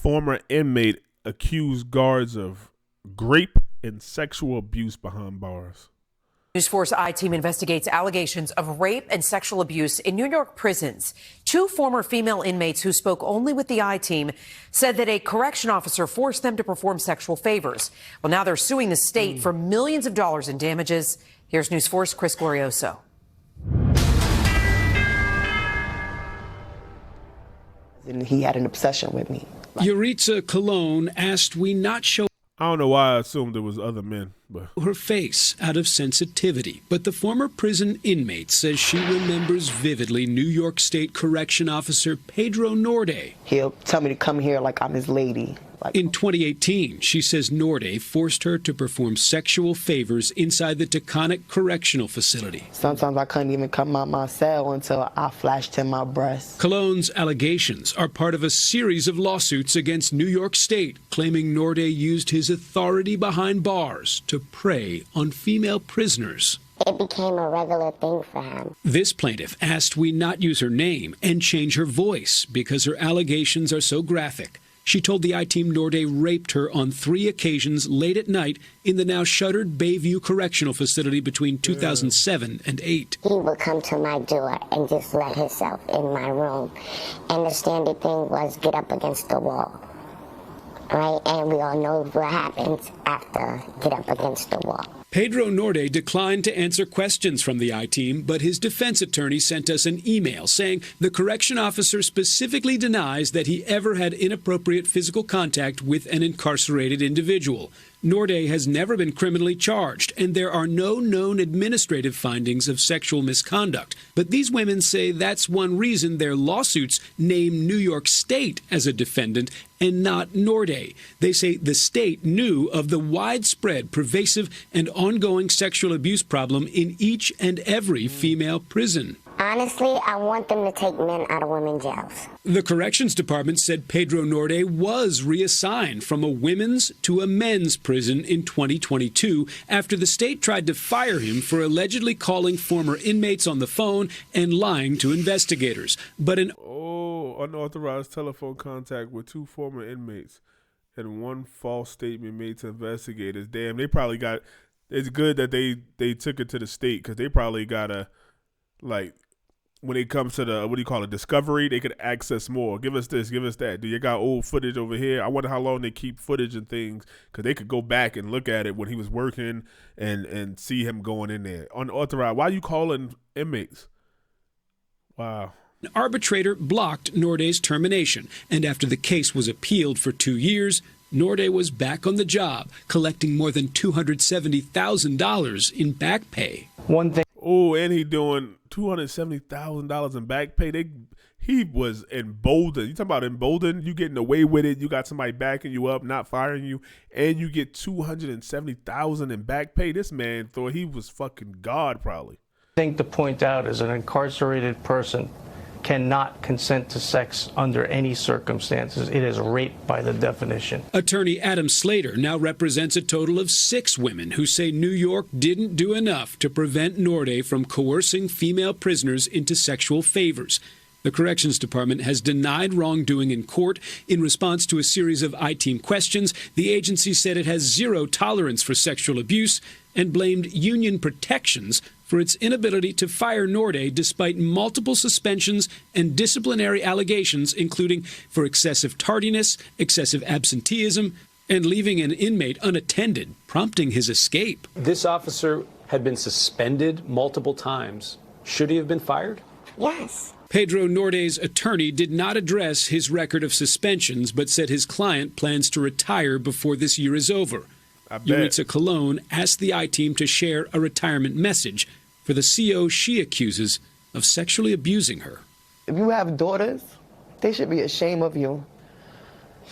Former inmate accused guards of rape and sexual abuse behind bars. News 4's I-Team investigates allegations of rape and sexual abuse in New York prisons. Two former female inmates who spoke only with the I-Team said that a correction officer forced them to perform sexual favors. Well, now they're suing the state for millions of dollars in damages. Here's News 4's Chris Glorioso. And he had an obsession with me. Yuritsa Cologne asked we not show I don't know why I assumed there was other men, but her face out of sensitivity. But the former prison inmate says she remembers vividly New York State Correction Officer Pedro Norday. He'll tell me to come here like I'm his lady. In 2018, she says Norday forced her to perform sexual favors inside the Taconic Correctional Facility. Sometimes I couldn't even come out my cell until I flashed him my breast. Cologne's allegations are part of a series of lawsuits against New York State, claiming Norday used his authority behind bars to prey on female prisoners. It became a regular thing for him. This plaintiff asked we not use her name and change her voice because her allegations are so graphic. She told the I-Team Norday raped her on 3 occasions late at night in the now shuttered Bayview Correctional Facility between 2007 and 8. He would come to my door and just let himself in my room. And the standard thing was get up against the wall. Right? And we all know what happens after get up against the wall. Pedro Norday declined to answer questions from the I-Team, but his defense attorney sent us an email saying the correction officer specifically denies that he ever had inappropriate physical contact with an incarcerated individual. Norday has never been criminally charged, and there are no known administrative findings of sexual misconduct. But these women say that's one reason their lawsuits name New York State as a defendant and not Norday. They say the state knew of the widespread, pervasive, and ongoing sexual abuse problem in each and every female prison. Honestly, I want them to take men out of women's jails. The Corrections Department said Pedro Norday was reassigned from a women's to a men's prison in 2022 after the state tried to fire him for allegedly calling former inmates on the phone and lying to investigators. But an unauthorized telephone contact with 2 former inmates and 1 false statement made to investigators. Damn, they probably got. It's good that they took it to the state because they probably got a when it comes to the, what do you call it, discovery, they could access more. Give us this, give us that. Do you got old footage over here? I wonder how long they keep footage and things because they could go back and look at it when he was working and see him going in there. Unauthorized. Why are you calling inmates? Wow. An arbitrator blocked Norday's termination, and after the case was appealed for 2 years, Norday was back on the job, collecting more than $270,000 in back pay. One thing. Oh, and he doing $270,000 in back pay. He was emboldened. You talking about emboldened? You getting away with it. You got somebody backing you up, not firing you, and you get $270,000 in back pay. This man thought he was fucking God, probably. I think to point out is an incarcerated person cannot consent to sex under any circumstances. It is rape by the definition. Attorney Adam Slater now represents a total of 6 women who say New York didn't do enough to prevent Norday from coercing female prisoners into sexual favors. The Corrections Department has denied wrongdoing in court. In response to a series of I-Team questions, the agency said it has 0 tolerance for sexual abuse and blamed union protections for its inability to fire Norday despite multiple suspensions and disciplinary allegations, including for excessive tardiness, excessive absenteeism, and leaving an inmate unattended, prompting his escape. This officer had been suspended multiple times. Should he have been fired? Yes. Pedro Norday's attorney did not address his record of suspensions, but said his client plans to retire before this year is over. Yuritsa Cologne asked the I-Team to share a retirement message for the CO she accuses of sexually abusing her. If you have daughters, they should be ashamed of you.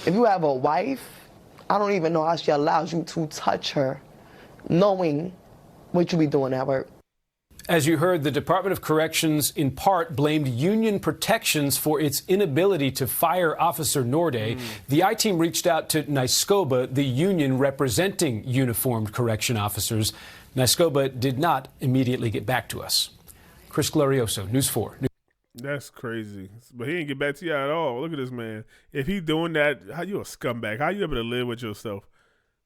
If you have a wife, I don't even know how she allows you to touch her, knowing what you be doing at work. As you heard, the Department of Corrections in part blamed union protections for its inability to fire Officer Norday. The I-Team reached out to NYSCOBA, the union representing uniformed correction officers. NYSCOBA did not immediately get back to us. Chris Glorioso, News 4. That's crazy. But he ain't get back to you at all. Look at this man. If he doing that, how you a scumbag? How you able to live with yourself?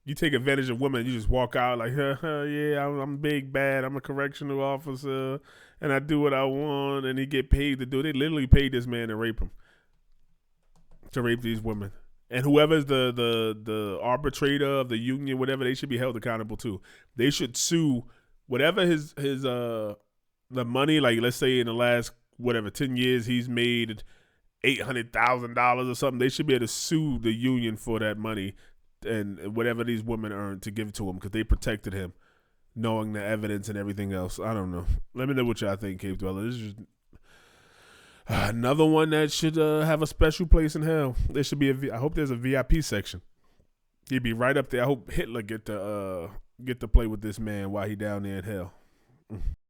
You take advantage of women. You just walk out like, yeah, I'm big bad. I'm a correctional officer, and I do what I want. And he get paid to do it. They literally paid this man to rape him, to rape these women. And whoever's the arbitrator of the union, whatever, they should be held accountable too. They should sue whatever his the money. Like let's say in the last 10 years he's made $800,000 or something. They should be able to sue the union for that money and whatever these women earned to give it to him because they protected him, knowing the evidence and everything else. I don't know. Let me know what y'all think, Cave Dweller. This is just another one that should have a special place in hell. There should be I hope there's a VIP section. He'd be right up there. I hope Hitler get to play with this man while he down there in hell.